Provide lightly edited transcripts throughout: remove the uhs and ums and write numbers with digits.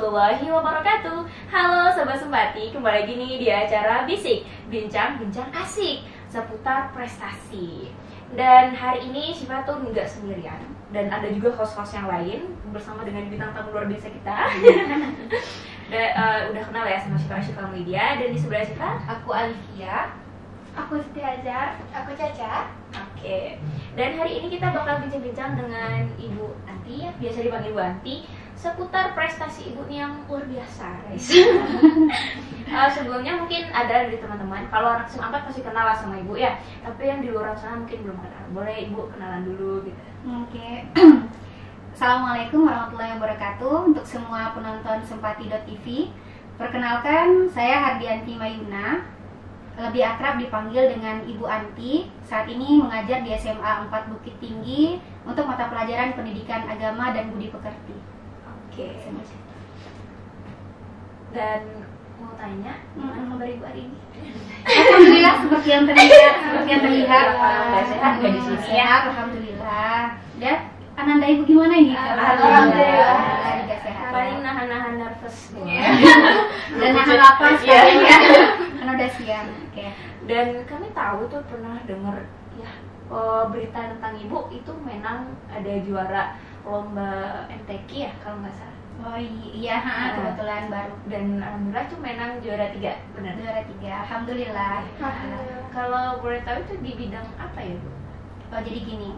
warahmatullahi wabarakatuh. Halo Sobat Sempati, kembali lagi nih di acara Bisik, bincang-bincang asik seputar prestasi. Dan hari ini Syifa tuh nggak sendirian, dan ada juga host-host yang lain bersama dengan bintang tamu luar biasa kita. Udah kenal ya sama Syifa Media, dan di sebelah Syifa Aku Alifia. Aku Siti Hajar. Aku Caca. Oke. Dan hari ini kita bakal bincang-bincang dengan Ibu Anti, ya, biasa dipanggil Ibu Anti, seputar prestasi Ibu yang luar biasa, guys. Sebelumnya mungkin ada dari teman-teman, kalau anak SMA pasti kenal lah sama Ibu ya, tapi yang di luar sana mungkin belum kenal. Boleh Ibu kenalan dulu gitu. Oke. Assalamualaikum warahmatullahi wabarakatuh untuk semua penonton Sempati.tv. Perkenalkan, saya Hardianti Mayuna, lebih akrab dipanggil dengan Ibu Anti. Saat ini mengajar di SMA 4 Bukit Tinggi untuk mata pelajaran Pendidikan Agama dan Budi Pekerti. Oke. Dan mau tanya, gimana kabar Ibu hari ini? Alhamdulillah seperti yang terlihat, sehat di sini ya. Sehat, alhamdulillah. Dan Ananda Ibu gimana ini? Alhamdulillah juga sehat. Paling nahan-nahan nervous Dan nahan lapar sekarang ya. Kan udah siang. Oke. Dan kami tahu tuh pernah dengar ya berita tentang Ibu itu menang ada juara lomba MTQ ya kalau nggak salah. Oh iya, kebetulan baru. Dan alhamdulillah tuh menang juara 3, benar? Juara 3, alhamdulillah. Kalau boleh tahu itu di bidang apa ya Bu? Oh jadi gini,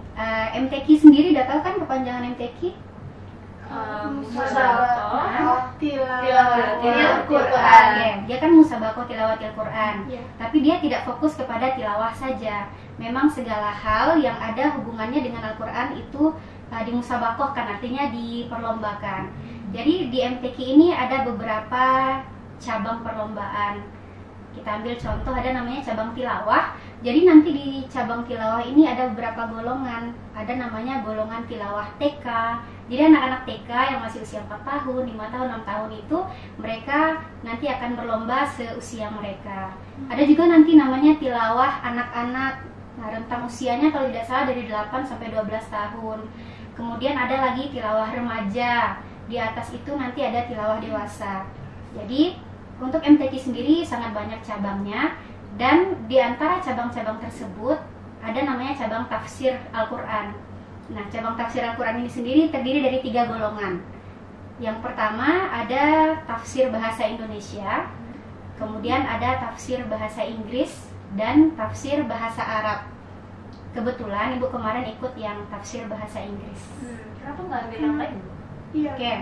MTQ sendiri udah tahu kan kepanjangan MTQ? Musabakoh Tilawatil Quran. Dia kan musabakoh tilawatil Quran. Tapi dia tidak fokus kepada tilawah saja. Memang segala hal yang ada hubungannya dengan Al-Quran itu dimusabakohkan, artinya diperlombakan. Jadi di MTQ ini ada beberapa cabang perlombaan. Kita ambil contoh, ada namanya cabang tilawah. Jadi nanti di cabang tilawah ini ada beberapa golongan. Ada namanya golongan tilawah TK. Jadi anak-anak TK yang masih usia 4 tahun, 5 tahun, 6 tahun itu mereka nanti akan berlomba seusia mereka. Ada juga nanti namanya tilawah anak-anak. Nah, rentang usianya kalau tidak salah dari 8 sampai 12 tahun. Kemudian ada lagi tilawah remaja. Di atas itu nanti ada tilawah dewasa. Jadi untuk MTQ sendiri sangat banyak cabangnya, dan di antara cabang-cabang tersebut ada namanya cabang tafsir Al-Quran. Nah, cabang tafsir Al-Quran ini sendiri terdiri dari 3 golongan. Yang pertama ada tafsir bahasa Indonesia, kemudian ada tafsir bahasa Inggris, dan tafsir bahasa Arab. Kebetulan Ibu kemarin ikut yang tafsir bahasa Inggris. Kenapa nggak ambil yang lain Bu? Oke.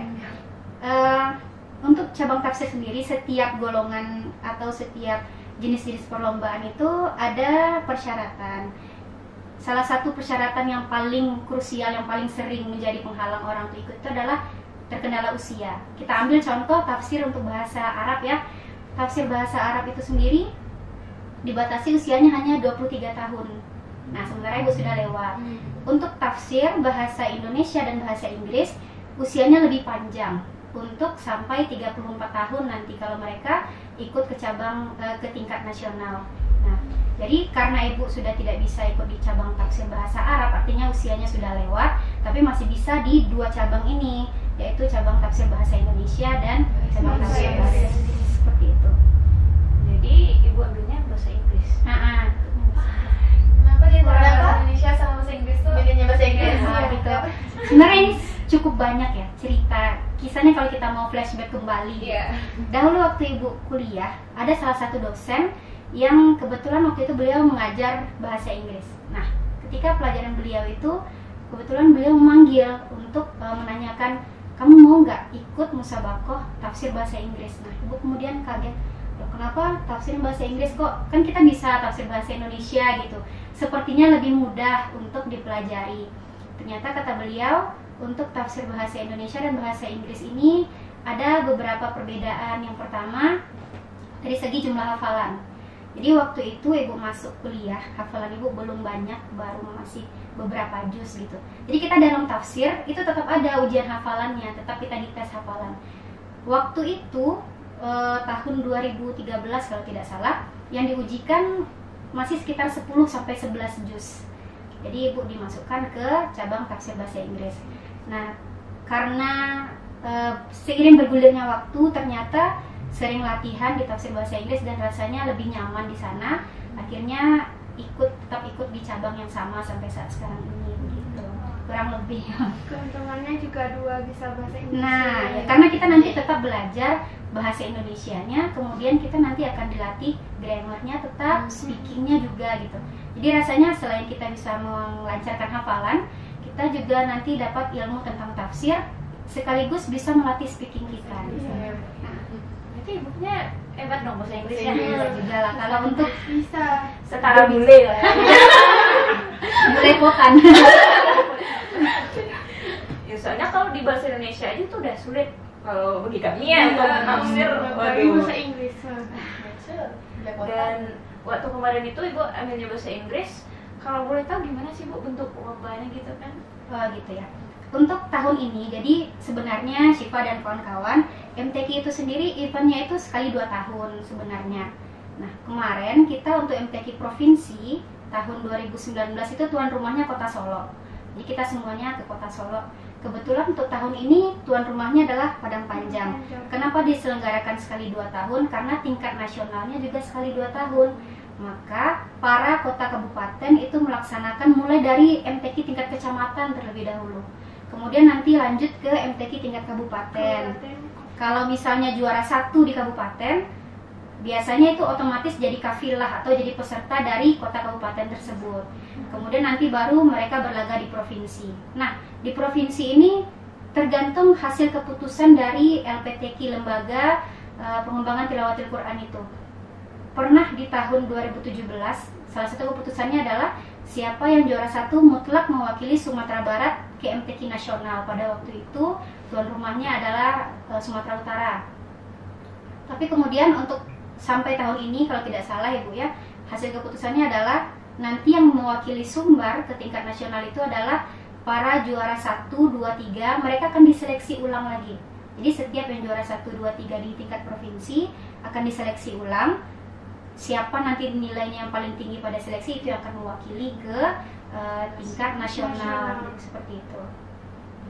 Untuk cabang tafsir sendiri, setiap golongan atau setiap jenis-jenis perlombaan itu ada persyaratan. Salah satu persyaratan yang paling krusial, yang paling sering menjadi penghalang orang untuk ikut itu adalah terkendala usia. Kita ambil contoh tafsir untuk bahasa Arab ya. Tafsir bahasa Arab itu sendiri dibatasi usianya hanya 23 tahun. Nah, sementara Ibu sudah lewat. Untuk tafsir bahasa Indonesia dan bahasa Inggris, usianya lebih panjang, untuk sampai 34 tahun nanti kalau mereka ikut ke cabang ke tingkat nasional. Nah, jadi karena Ibu sudah tidak bisa ikut di cabang tafsir bahasa Arab, artinya usianya sudah lewat, tapi masih bisa di 2 cabang ini, yaitu cabang tafsir bahasa Indonesia dan cabang tafsir bahasa Inggris. Seperti itu. Jadi Ibu ambilnya bahasa Inggris. Kenapa di antara bahasa Indonesia sama bahasa Inggris tuh bedanya bahasa Inggris? Gitu. Sebenarnya ini cukup banyak ya cerita. Kisahnya kalau kita mau flashback kembali. Dahulu waktu Ibu kuliah, ada salah satu dosen yang kebetulan waktu itu beliau mengajar bahasa Inggris. Nah, ketika pelajaran beliau itu kebetulan beliau memanggil untuk menanyakan, kamu mau nggak ikut musabakoh tafsir bahasa Inggris? Nah, Ibu kemudian kaget, loh, kenapa tafsir bahasa Inggris, kok kan kita bisa tafsir bahasa Indonesia gitu, sepertinya lebih mudah untuk dipelajari. Ternyata kata beliau, untuk tafsir bahasa Indonesia dan bahasa Inggris ini ada beberapa perbedaan. Yang pertama, dari segi jumlah hafalan. Jadi waktu itu Ibu masuk kuliah, hafalan Ibu belum banyak, baru masih beberapa juz gitu. Jadi kita dalam tafsir itu tetap ada ujian hafalannya, tetap kita dites hafalan. Waktu itu tahun 2013 kalau tidak salah, yang diujikan masih sekitar 10 sampai 11 juz. Jadi Ibu dimasukkan ke cabang tafsir bahasa Inggris. Nah, karena seiring bergulirnya waktu ternyata sering latihan di tafsir bahasa Inggris dan rasanya lebih nyaman di sana. Akhirnya tetap ikut di cabang yang sama sampai saat sekarang ini begitu. Kurang lebih. Keuntungannya juga dua bisa bahasa Inggris. Nah, ya, karena kita nanti tetap belajar bahasa Indonesianya, kemudian kita nanti akan dilatih grammarnya tetap, speakingnya juga gitu. Jadi rasanya selain kita bisa melancarkan hafalan, kita juga nanti dapat ilmu tentang tafsir, sekaligus bisa melatih speaking kita. Gitu. Nah, Berarti ibunya hebat dong bahasa Inggrisnya. bisa juga lah. Kalau untuk Bisa. Setara bule lah. belepotan. Ya soalnya kalau di bahasa Indonesia aja tuh udah sulit. Kalau bagi kami ya untuk tafsir, Bagi bahasa Inggris. Dan waktu kemarin itu ibu ambilnya bahasa Inggris. Kalau boleh tahu gimana sih bu bentuk lombanya gitu kan? Oh gitu ya. Untuk tahun ini, jadi sebenarnya Syifa dan kawan-kawan, MTQ itu sendiri eventnya itu sekali 2 tahun sebenarnya. Nah kemarin kita untuk MTQ provinsi tahun 2019 itu tuan rumahnya Kota Solo. Jadi kita semuanya ke Kota Solo. Kebetulan untuk tahun ini tuan rumahnya adalah Padang Panjang. Kenapa diselenggarakan sekali 2 tahun? Karena tingkat nasionalnya juga sekali 2 tahun. Maka para kota kabupaten itu melaksanakan mulai dari MTQ tingkat kecamatan terlebih dahulu. Kemudian nanti lanjut ke MTQ tingkat kabupaten. Kalau misalnya juara 1 di kabupaten, biasanya itu otomatis jadi kafilah atau jadi peserta dari kota kabupaten tersebut. Kemudian nanti baru mereka berlaga di provinsi. Nah, di provinsi ini tergantung hasil keputusan dari LPTQ, Lembaga Pengembangan Tilawatil Quran itu. Pernah di tahun 2017, salah satu keputusannya adalah siapa yang juara 1 mutlak mewakili Sumatera Barat ke MTQ nasional. Pada waktu itu tuan rumahnya adalah Sumatera Utara. Tapi kemudian untuk sampai tahun ini kalau tidak salah ya Bu ya, hasil keputusannya adalah nanti yang mewakili Sumbar ke tingkat nasional itu adalah para juara 1, 2, 3, mereka akan diseleksi ulang lagi. Jadi setiap yang juara 1, 2, 3 di tingkat provinsi akan diseleksi ulang. Siapa nanti nilainya yang paling tinggi pada seleksi itu yang akan mewakili ke tingkat nasional. Seperti itu.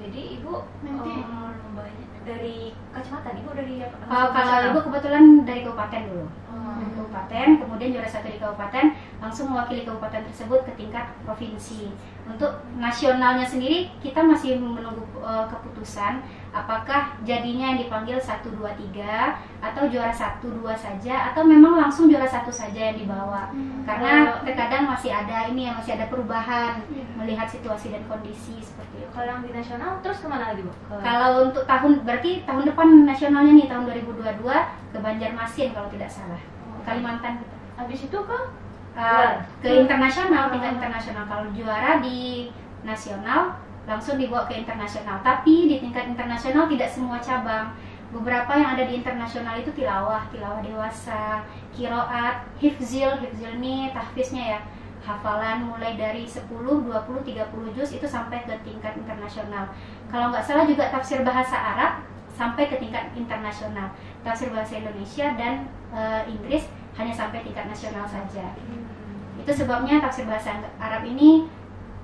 Jadi ibu Nanti lombanya dari kecamatan, ibu dari apa? Kalau ibu kebetulan dari kabupaten dulu. Dari kabupaten, kemudian juara 1 di kabupaten, langsung mewakili kabupaten tersebut ke tingkat provinsi. Untuk nasionalnya sendiri kita masih menunggu keputusan apakah jadinya yang dipanggil 1, 2, 3 atau juara 1, 2 saja atau memang langsung juara 1 saja yang dibawa. Karena terkadang masih ada masih ada perubahan melihat situasi dan kondisi seperti itu. Kalau yang di nasional terus kemana lagi bu? Kalau untuk berarti tahun depan nasionalnya nih tahun 2022 ke Banjarmasin kalau tidak salah, Kalimantan gitu. Habis itu ke Ke internasional, tingkat internasional. Kalau juara di nasional langsung dibawa ke internasional. Tapi di tingkat internasional tidak semua cabang. Beberapa yang ada di internasional itu tilawah dewasa, qiraat, hifzil ini tahfiznya ya. Hafalan mulai dari 10, 20, 30 juz itu sampai ke tingkat internasional. Kalau nggak salah juga tafsir bahasa Arab sampai ke tingkat internasional. Tafsir bahasa Indonesia dan Inggris hanya sampai tingkat nasional saja. Itu sebabnya tafsir bahasa Arab ini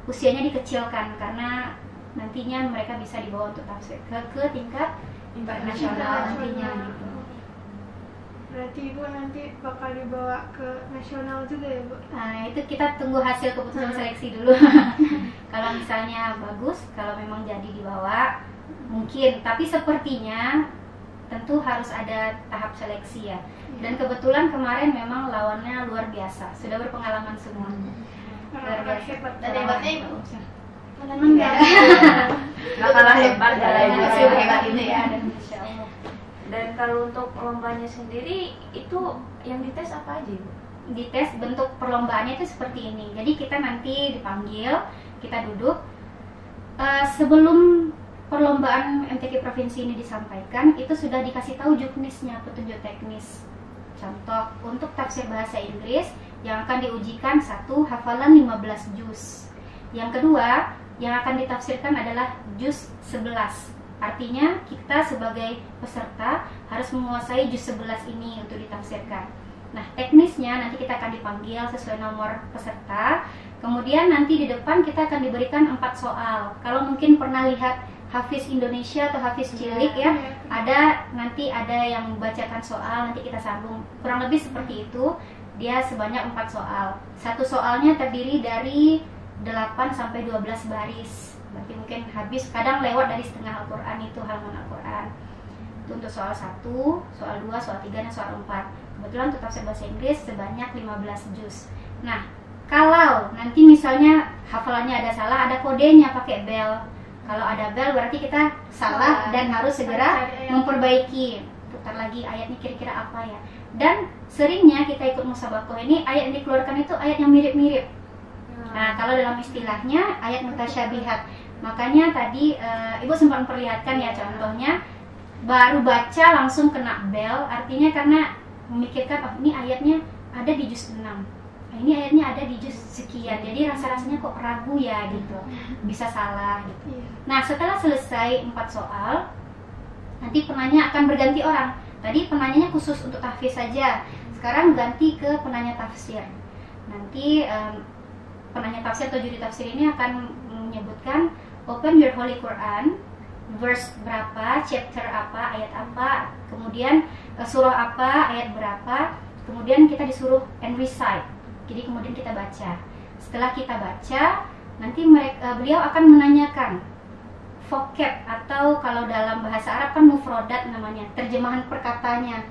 usianya dikecilkan karena nantinya mereka bisa dibawa untuk tafsir ke tingkat internasional nantinya gitu. berarti ibu nanti bakal dibawa ke nasional juga ya bu? Nah itu kita tunggu hasil keputusan seleksi dulu. Kalau misalnya bagus, kalau memang jadi dibawa mungkin, tapi sepertinya tentu harus ada tahap seleksi ya. Dan kebetulan kemarin memang lawannya luar biasa, sudah berpengalaman semua. Luar biasa. Dan hebatnya ibu? Enggak. Nggak kalah hebat Jalannya jalannya masih hebat ini ya. Dan Masya Allah. Dan kalau untuk lombanya sendiri itu yang dites apa aja bu? Dites bentuk perlombaannya itu seperti ini. Jadi kita nanti dipanggil, kita duduk. Sebelum perlombaan MTQ provinsi ini disampaikan, itu sudah dikasih tahu juknisnya, petunjuk teknis. Contoh, untuk tafsir bahasa Inggris yang akan diujikan 1, hafalan 15 juz. Yang kedua, yang akan ditafsirkan adalah juz 11. Artinya kita sebagai peserta harus menguasai juz 11 ini untuk ditafsirkan. Nah, teknisnya nanti kita akan dipanggil sesuai nomor peserta. Kemudian nanti di depan kita akan diberikan 4 soal. Kalau mungkin pernah lihat hafiz Indonesia atau hafiz cilik ya, nanti ada yang membacakan soal, nanti kita sambung, kurang lebih seperti itu. Dia sebanyak 4 soal, satu soalnya terdiri dari 8 sampai 12 baris, berarti mungkin habis, kadang lewat dari setengah Al-Quran itu, halaman Al-Quran itu untuk soal 1, soal 2, soal 3, dan soal 4. Kebetulan untuk tafsir bahasa Inggris sebanyak 15 juz. Nah, kalau nanti misalnya hafalannya ada salah, ada kodenya pakai bel. Kalau ada bel berarti kita salah dan harus segera memperbaiki. Putar lagi ayatnya kira-kira apa ya. Dan seringnya kita ikut musabaqah ini ayat yang dikeluarkan itu ayat yang mirip-mirip. Nah, kalau dalam istilahnya ayat mutasyabihat. Makanya tadi Ibu sempat memperlihatkan ya contohnya, baru baca langsung kena bel, artinya karena memikirkan oh ini ayatnya ada di juz 6. Nah, ini ayatnya ada di juz sekian, jadi rasa-rasanya kok ragu ya gitu, bisa salah gitu. Nah, setelah selesai 4 soal, nanti penanya akan berganti orang. Tadi penanyanya khusus untuk tahfiz saja, sekarang ganti ke penanya tafsir. Nanti penanya tafsir atau juri tafsir ini akan menyebutkan open your holy Quran, verse berapa, chapter apa, ayat apa, kemudian surah apa, ayat berapa, kemudian kita disuruh and recite. Jadi kemudian kita baca. Setelah kita baca, nanti beliau akan menanyakan vocab atau kalau dalam bahasa Arab kan mufrodat namanya, terjemahan perkatanya.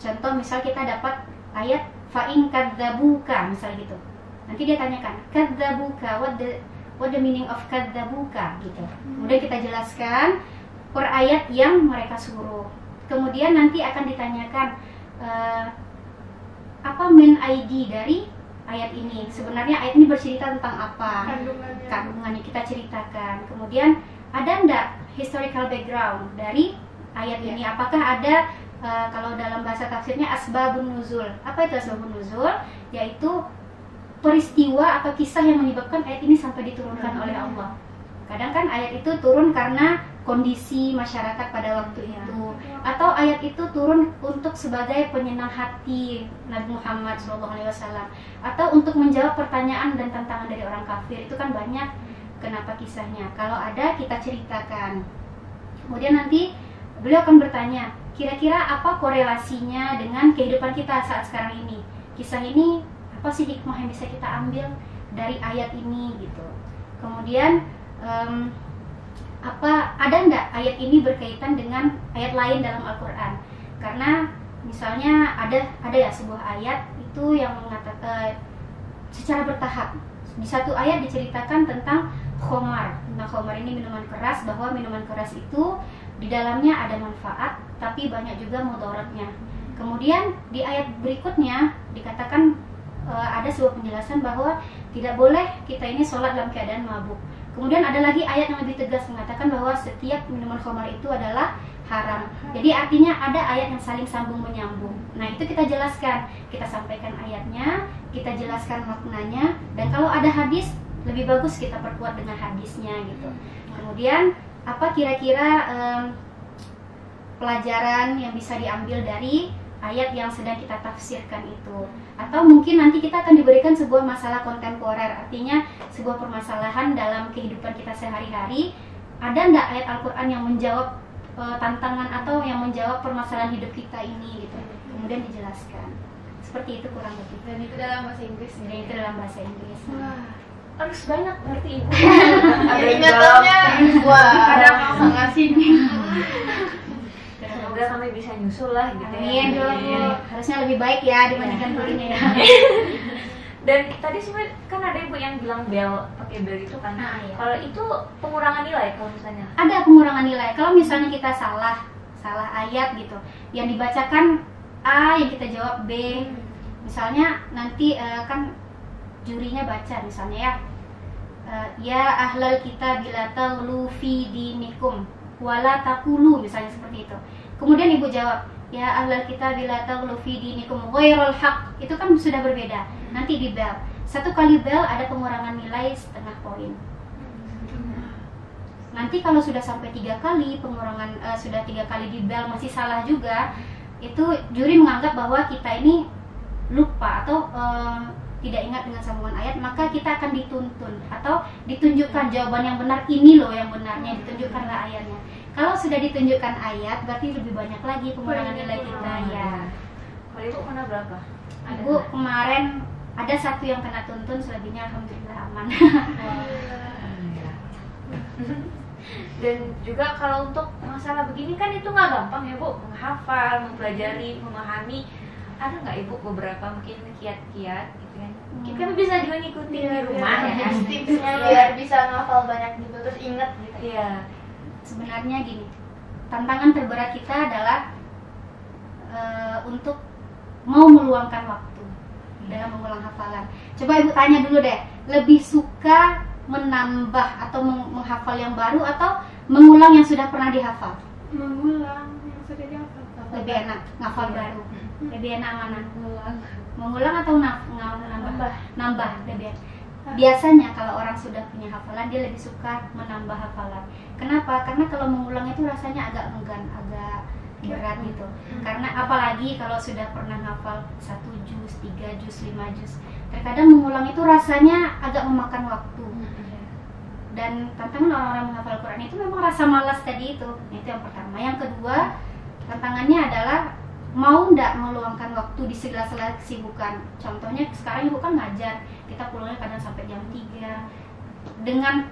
Contoh misal kita dapat ayat fa'in kadzabuka misal gitu. Nanti dia tanyakan kadzabuka, what the meaning of kadzabuka gitu. Kemudian kita jelaskan per ayat yang mereka suruh. Kemudian nanti akan ditanyakan apa main ID dari ayat ini. Sebenarnya ayat ini bercerita tentang apa? Kandungannya kita ceritakan. Kemudian ada enggak historical background dari ayat ini? Apakah ada kalau dalam bahasa tafsirnya asbabun nuzul. Apa itu asbabun nuzul? Yaitu peristiwa atau kisah yang menyebabkan ayat ini sampai diturunkan oleh Allah. Kadang kan ayat itu turun karena kondisi masyarakat pada waktu itu, atau ayat itu turun untuk sebagai penyenang hati Nabi Muhammad SAW, atau untuk menjawab pertanyaan dan tantangan dari orang kafir. Itu kan banyak kenapa kisahnya. Kalau ada kita ceritakan. Kemudian nanti beliau akan bertanya, kira-kira apa korelasinya dengan kehidupan kita saat sekarang ini? Kisah ini apa sih hikmah yang bisa kita ambil dari ayat ini gitu. Kemudian ada enggak ayat ini berkaitan dengan ayat lain dalam Al-Quran? Karena misalnya ada ya sebuah ayat itu yang mengatakan secara bertahap. Di satu ayat diceritakan tentang khomar. Nah, khomar ini minuman keras, bahwa minuman keras itu di dalamnya ada manfaat tapi banyak juga mudaratnya. Kemudian di ayat berikutnya dikatakan ada sebuah penjelasan bahwa tidak boleh kita ini sholat dalam keadaan mabuk. Kemudian ada lagi ayat yang lebih tegas mengatakan bahwa setiap minuman khamar itu adalah haram. Jadi artinya ada ayat yang saling sambung menyambung. Nah, itu kita jelaskan, kita sampaikan ayatnya, kita jelaskan maknanya, dan kalau ada hadis lebih bagus kita perkuat dengan hadisnya gitu. Kemudian apa kira-kira pelajaran yang bisa diambil dari ayat yang sedang kita tafsirkan itu? Atau mungkin nanti kita akan diberikan sebuah masalah kontemporer, artinya sebuah permasalahan dalam kehidupan kita sehari-hari. Ada enggak ayat Al-Quran yang menjawab tantangan atau yang menjawab permasalahan hidup kita ini gitu? Kemudian dijelaskan. Seperti itu kurang lebih. Dan itu dalam bahasa Inggris. Dan itu dalam bahasa Inggris. Wah, Harus banyak ngerti ibu. ada ingatannya. Wah, ada mau ngasih nih. Semoga kami bisa nyusul lah gitu Amin, ya. Bu. Harusnya lebih baik ya dibandingkan gurunya ya. Dan tadi sebenarnya kan ada ibu yang bilang bel, pakai bel itu kan. Iya. Kalau itu pengurangan nilai kalau misalnya. Ada pengurangan nilai. Kalau misalnya kita salah ayat gitu, yang dibacakan A, yang kita jawab B. Misalnya nanti kan jurinya baca misalnya ya, ya ahlal kitab bila taghlu fi dinikum wala taqulu, misalnya seperti itu. Kemudian ibu jawab, ya ahlal kitab bila taghlu fi dinikum ghairal haq. Itu kan sudah berbeda. Nanti di bel. Satu kali bel ada pengurangan nilai setengah poin. Nanti kalau sudah sampai 3 kali pengurangan, sudah 3 kali di bel masih salah juga, itu juri menganggap bahwa kita ini lupa atau tidak ingat dengan sambungan ayat, maka kita akan dituntun atau ditunjukkan jawaban yang benar, ini loh yang benarnya, ditunjukkanlah ayatnya. Kalau sudah ditunjukkan ayat, berarti lebih banyak lagi pengurangan nilai kita ya. Kalau ibu kena berapa? Ibu kemarin ada satu yang kena tuntun, selebihnya alhamdulillah aman. Dan juga kalau untuk masalah begini kan itu nggak gampang ya Bu, menghafal, mempelajari, memahami. Ada nggak Ibu beberapa mungkin kiat-kiat gitu kan? Kita bisa juga ngikutin di rumah ya kan? Tipsnya biar bisa ngafal banyak gitu, terus inget gitu. Iya. Sebenarnya gini, tantangan terberat kita adalah untuk mau meluangkan waktu dalam mengulang hafalan. Coba Ibu tanya dulu deh, lebih suka menambah atau menghafal yang baru atau mengulang yang sudah pernah dihafal? Mengulang yang sudah dihafal. Lebih enak ngafal baru. Lebih enak mana? Mengulang atau nambah lebih enak. Biasanya kalau orang sudah punya hafalan, dia lebih suka menambah hafalan. Kenapa? Karena kalau mengulang itu rasanya agak enggan, agak berat gitu. Karena apalagi kalau sudah pernah hafal 1 juz, 3 juz, 5 juz, terkadang mengulang itu rasanya agak memakan waktu. Dan tantangan orang-orang menghafal Quran itu memang rasa malas tadi itu. Itu yang pertama. Yang kedua, tantangannya adalah mau ndak meluangkan waktu di segala-segala kesibukan. Contohnya sekarang Ibu kan ngajar, kita pulangnya kadang sampai jam 3. Dengan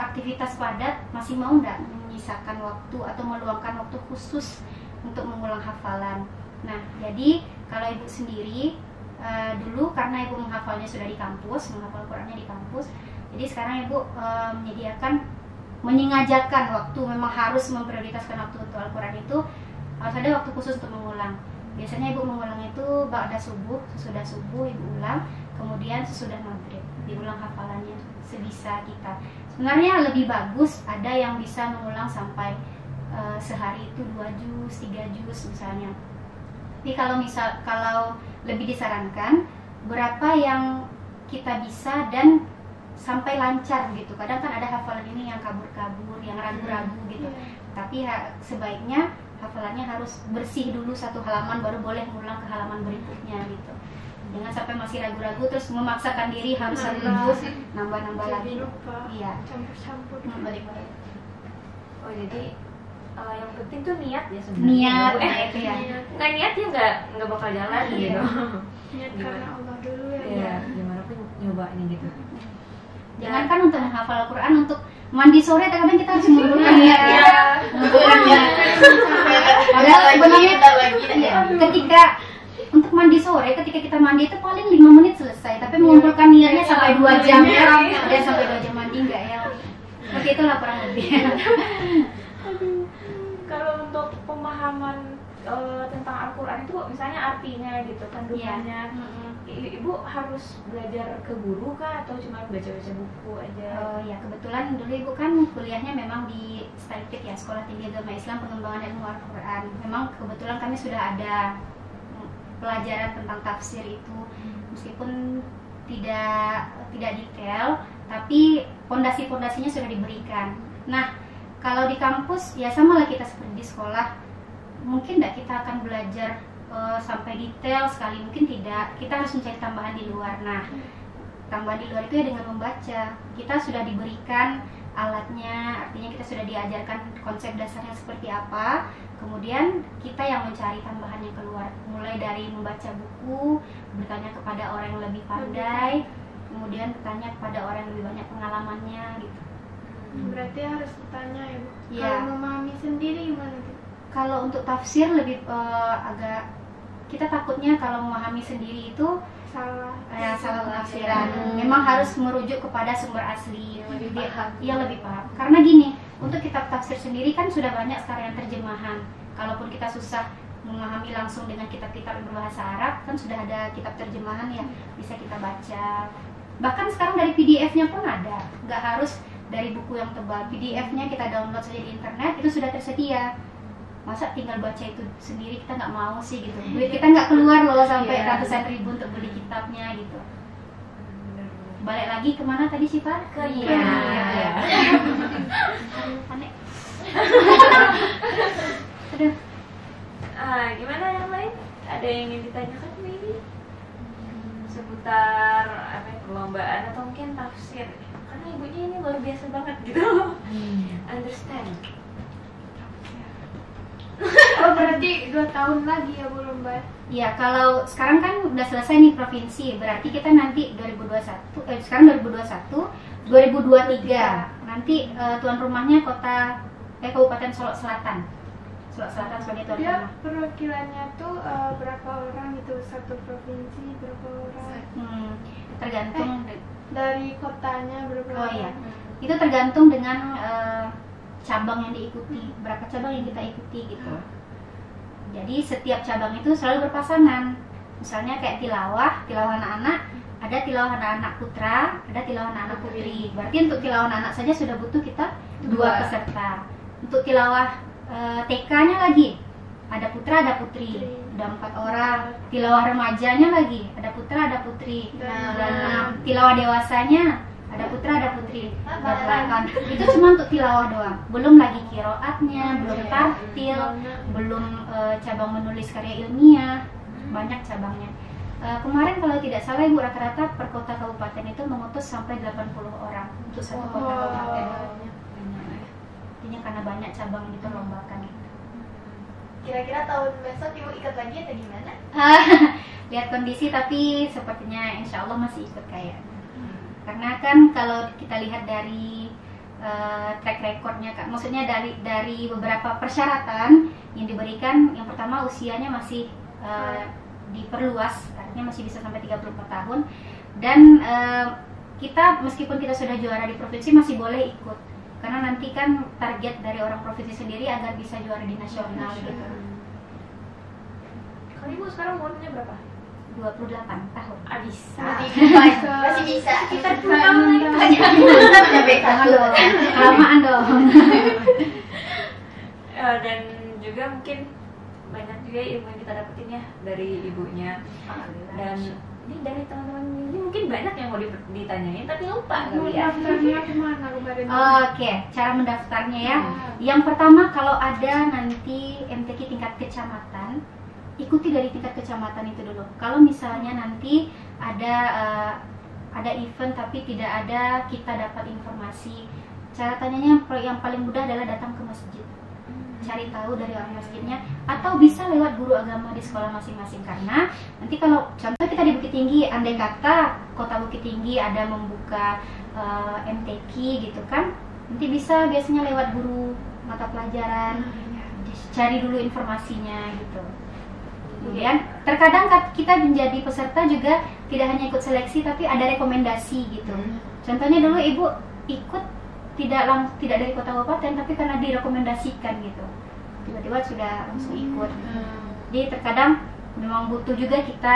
aktivitas padat, masih mau ndak menyisakan waktu atau meluangkan waktu khusus untuk mengulang hafalan. Nah, jadi kalau Ibu sendiri dulu karena Ibu menghafalnya sudah di kampus, menghafal Qurannya di kampus, jadi sekarang Ibu menyengajakan waktu, memang harus memprioritaskan waktu untuk Al-Quran itu harus ada waktu khusus untuk mengulang. Biasanya Ibu mengulang itu ba'da subuh, sesudah subuh Ibu ulang, kemudian sesudah maghrib diulang hafalannya sebisa kita. Sebenarnya lebih bagus ada yang bisa mengulang sampai sehari itu 2 juz, 3 juz misalnya. Tapi kalau lebih disarankan berapa yang kita bisa dan sampai lancar gitu. Kadang kan ada hafalan ini yang kabur-kabur, yang ragu-ragu gitu. Tapi sebaiknya hafalannya harus bersih dulu satu halaman baru boleh ngulang ke halaman berikutnya gitu. Jangan sampai masih ragu-ragu terus memaksakan diri harus 1 juz, nambah-nambah lagi. Iya. Campur-campur. Balik-balik. Oh jadi yang penting tuh niat ya sebenarnya. Niat, itu ya. Nggak niat ya nggak bakal jalan gitu. Niat karena Allah dulu ya. Iya, gimana pun nyobanya gitu. Jangankan untuk menghafal Al-Quran, untuk mandi sore kadang kita harus mengumpulkan niat ya. Mengumpulkan niat. Padahal sebenarnya ketika untuk mandi sore, ketika kita mandi itu paling 5 menit selesai, tapi mengumpulkan niatnya sampai 2 jam ya. Ada sampai 2 jam mandi enggak ya? Seperti itulah kurang lebih. Kalau untuk pemahaman tentang Al-Quran itu misalnya artinya gitu, kandungannya, Ibu harus belajar ke guru kah atau cuma baca-baca buku aja? Oh ya, kebetulan dulu Ibu kan kuliahnya memang di STIPIK ya, Sekolah Tinggi Agama Islam Pengembangan Ilmu Al-Quran. Memang kebetulan kami sudah ada pelajaran tentang tafsir itu, meskipun tidak detail, tapi pondasi-pondasinya sudah diberikan. Nah, kalau di kampus ya sama lah kita seperti di sekolah. Mungkin tidak kita akan belajar sampai detail sekali, mungkin tidak. Kita harus mencari tambahan di luar. Nah, tambahan di luar itu ya dengan membaca. Kita sudah diberikan alatnya, artinya kita sudah diajarkan konsep dasarnya seperti apa. Kemudian kita yang mencari tambahannya keluar, mulai dari membaca buku, bertanya kepada orang yang lebih pandai, kemudian bertanya kepada orang yang lebih banyak pengalamannya gitu. Berarti harus bertanya ya Bu. Ya. Kalau memahami sendiri gimana Bu? Kalau untuk tafsir lebih agak kita takutnya kalau memahami sendiri itu Salah penafsiran. Memang harus merujuk kepada sumber asli yang lebih paham. Karena gini, untuk kitab tafsir sendiri kan sudah banyak sekarang yang terjemahan. Kalaupun kita susah memahami langsung dengan kitab-kitab berbahasa Arab, kan sudah ada kitab terjemahan yang bisa kita baca. Bahkan sekarang dari PDF-nya pun ada, nggak harus dari buku yang tebal. PDF-nya kita download saja di internet, itu sudah tersedia. Masa tinggal baca itu sendiri kita nggak mau sih gitu. Duit kita nggak keluar loh sampai ratusan ribu untuk beli kitabnya gitu. Balik lagi kemana tadi sih Pak? Ke Iya. Aneh. Aduh. Gimana yang lain? Ada yang ingin ditanyakan maybe? Seputar apa ya, perlombaan atau mungkin tafsir? Karena ibunya biasa banget gitu. Understand. Oh berarti 2 tahun lagi ya Bu lomba? Ya, kalau sekarang kan udah selesai nih provinsi, berarti kita nanti 2021, sekarang 2021, 2023 nanti tuan rumahnya Kabupaten Solok Selatan. Solok Selatan sebagai tuan Dia rumah. perwakilannya tuh berapa orang itu, satu provinsi berapa orang? Tergantung Dari kotanya berapa Oh orang? iya, itu tergantung dengan cabang yang diikuti, berapa cabang yang kita ikuti gitu. Jadi setiap cabang itu selalu berpasangan. Misalnya kayak tilawah anak-anak, ada tilawah anak-anak putra, ada tilawah anak-anak putri. Berarti untuk tilawah anak-anak saja sudah butuh kita 2 peserta. Untuk tilawah TK-nya lagi ada putra ada putri, ada 4 orang. Tilawah remajanya lagi ada putra ada putri, dan tilawah dewasanya ada putra ada putri. Itu cuma untuk tilawah doang, belum lagi kiroatnya, belum tartil, belum cabang menulis karya ilmiah, banyak cabangnya. Kemarin kalau tidak salah Ibu, rata-rata per kota kabupaten itu mengutus sampai 80 orang untuk satu kota kabupaten. Artinya karena banyak cabang diperlombakan. Kira-kira tahun besok Ibu ikut lagi atau gimana? Lihat kondisi, tapi sepertinya insya Allah masih ikut kayaknya. Karena kan kalau kita lihat dari track recordnya, maksudnya dari beberapa persyaratan yang diberikan, yang pertama usianya masih diperluas, artinya masih bisa sampai 34 tahun, dan kita meskipun kita sudah juara di provinsi masih boleh ikut, karena nanti kan target dari orang provinsi sendiri agar bisa juara di nasional gitu. Kalau Ibu sekarang umurnya berapa? 28 tahun. Bisa. Masih bisa. Kita 10 tahun lagi. Jangan dong, kelamaan dong. Dan juga mungkin banyak juga ilmu yang kita dapetin ya dari ibunya. Dan ini dari teman-teman ini mungkin banyak yang mau ditanyain tapi lupa kali ya. Daftarnya kemana kemarin? Oke, cara mendaftarnya ya. Yang pertama, kalau ada nanti MTQ tingkat kecamatan, ikuti dari tingkat kecamatan itu dulu. Kalau misalnya nanti ada event tapi tidak ada, kita dapat informasi, cara tanyanya yang paling mudah adalah datang ke masjid, cari tahu dari orang masjidnya, atau bisa lewat guru agama di sekolah masing-masing. Karena nanti kalau contoh kita di Bukit Tinggi, andai kata kota Bukit Tinggi ada membuka MTQ gitu kan, nanti bisa biasanya lewat guru mata pelajaran, cari dulu informasinya gitu. Kemudian terkadang kita menjadi peserta juga tidak hanya ikut seleksi tapi ada rekomendasi gitu. Contohnya dulu Ibu ikut tidak dari kota kabupaten tapi karena direkomendasikan gitu, tiba-tiba sudah langsung ikut. Jadi terkadang memang butuh juga kita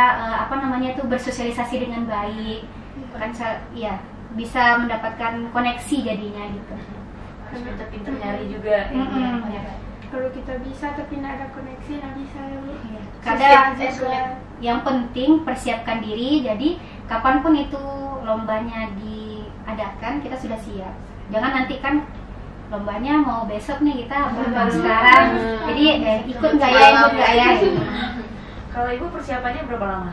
bersosialisasi dengan baik, kan ya bisa mendapatkan koneksi jadinya gitu. Harus pinter-pinter nyari juga. Kalau kita bisa tapi tidak ada koneksi, nggak bisa ya Bu. Kadang yang penting persiapkan diri, jadi kapanpun itu lombanya diadakan kita sudah siap. Jangan nanti kan lombanya mau besok nih, kita baru sekarang, jadi ikut nggak ya. Kalau Ibu persiapannya berapa lama?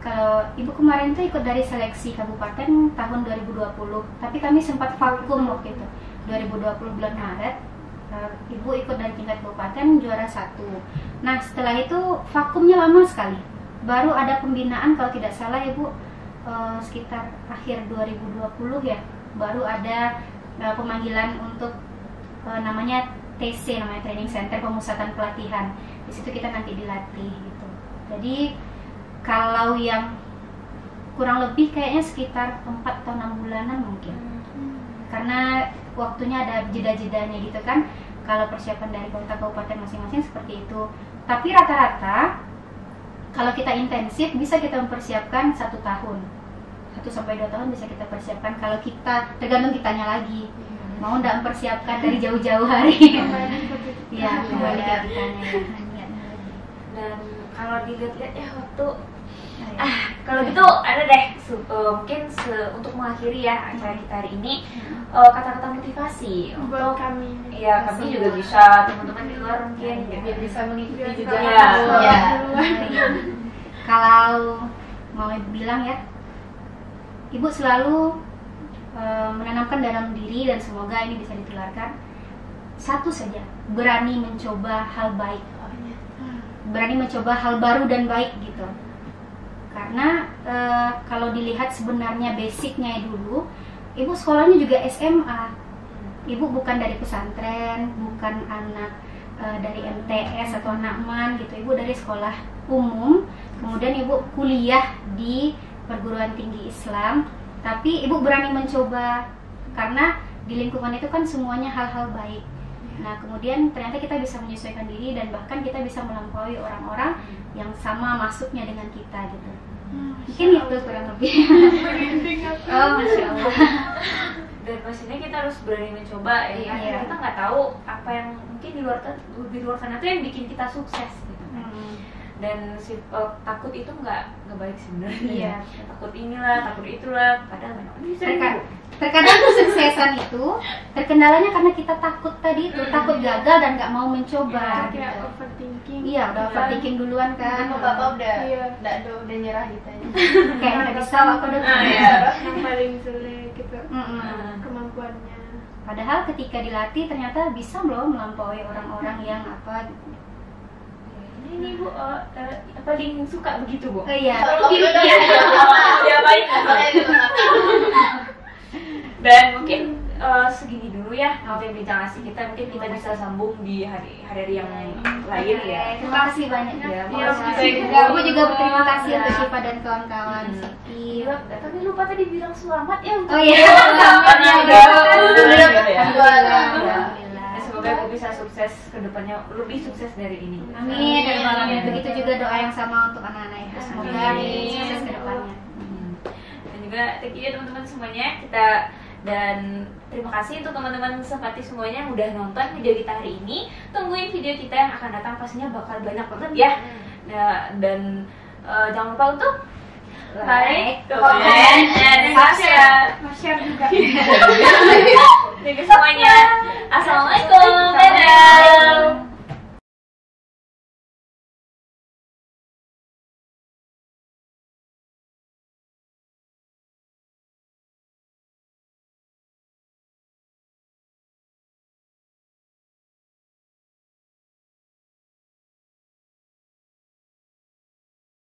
Kalau Ibu kemarin tuh ikut dari seleksi kabupaten tahun 2020, tapi kami sempat vakum waktu itu 2020 bulan Maret. Ibu ikut dari tingkat kabupaten juara 1. Nah setelah itu vakumnya lama sekali. Baru ada pembinaan kalau tidak salah Ibu sekitar akhir 2020 ya. Baru ada pemanggilan untuk namanya TC, namanya Training Center Pemusatan Pelatihan. Di situ kita nanti dilatih gitu. Jadi kalau yang kurang lebih kayaknya sekitar 4 atau 6 bulanan mungkin. Karena waktunya ada jeda-jedanya gitu kan. Kalau persiapan dari kota kabupaten masing-masing seperti itu. Tapi rata-rata kalau kita intensif bisa kita mempersiapkan 1 tahun, 1 sampai 2 tahun bisa kita persiapkan. Kalau kita tergantung kitanya lagi, mau nggak mempersiapkan dari jauh-jauh hari. Ya kembali ke kitanya ya. Dan kalau dilihat-lihat ya waktu kalau gitu ada deh mungkin untuk mengakhiri ya acara kita hari ini, kata-kata motivasi Buat untuk kami. ya kami juga bisa, teman-teman di luar mungkin biar bisa mengikuti Biar juga. tahu. Ya. Kalau mau bilang ya, Ibu selalu menanamkan dalam diri dan semoga ini bisa ditularkan. Satu saja, berani mencoba hal baik, berani mencoba hal baru dan baik gitu. Karena kalau dilihat sebenarnya basicnya dulu, ibu sekolahnya juga SMA. Ibu bukan dari pesantren, bukan anak dari MTS atau anak MAN gitu. Ibu dari sekolah umum, kemudian ibu kuliah di perguruan tinggi Islam. Tapi ibu berani mencoba karena di lingkungan itu kan semuanya hal-hal baik. Nah kemudian ternyata kita bisa menyesuaikan diri dan bahkan kita bisa melampaui orang-orang yang sama masuknya dengan kita gitu. Mungkin itu kurang lebih. Oh masya Allah. Dan pastinya kita harus berani mencoba ya. Karena kita nggak tahu apa yang mungkin di luar sana tuh yang bikin kita sukses gitu kan. Dan takut itu nggak baik sebenarnya. Takut inilah, takut itulah, padahal memang terkadang kesuksesan itu terkendalanya karena kita takut tadi itu, takut gagal dan nggak mau mencoba. Kayak overthinking. Iya, udah overthinking duluan kan. Bapak udah nyerah gitu aja. Kayak nggak bisa, aku udah Yang paling sulit gitu. Kemampuannya. Padahal ketika dilatih ternyata bisa loh melampaui orang-orang yang apa. Ini Bu, paling suka begitu Bu? Iya. Ya baik. Dan mungkin segini dulu ya untuk bincang asik kita. Mungkin kita bisa sambung di hari-hari yang lain ya. Terima kasih banyak ya. Makasih. Aku juga berterima kasih untuk Syifa dan kawan-kawan. Iya, tapi lupa tadi bilang selamat ya untuk. Oh iya. Alhamdulillah. Semoga aku bisa sukses ke depannya, lebih sukses dari ini. Amin. Dan begitu juga doa yang sama untuk anak-anak itu. Semoga sukses ke depannya. Dan juga thank you ya teman-teman semuanya. Dan terima kasih untuk teman-teman Sempati semuanya yang udah nonton video kita hari ini. Tungguin video kita yang akan datang, pastinya bakal banyak banget ya. Dan jangan lupa untuk like, comment, dan share juga. Thank you semuanya. Assalamualaikum. Dadah.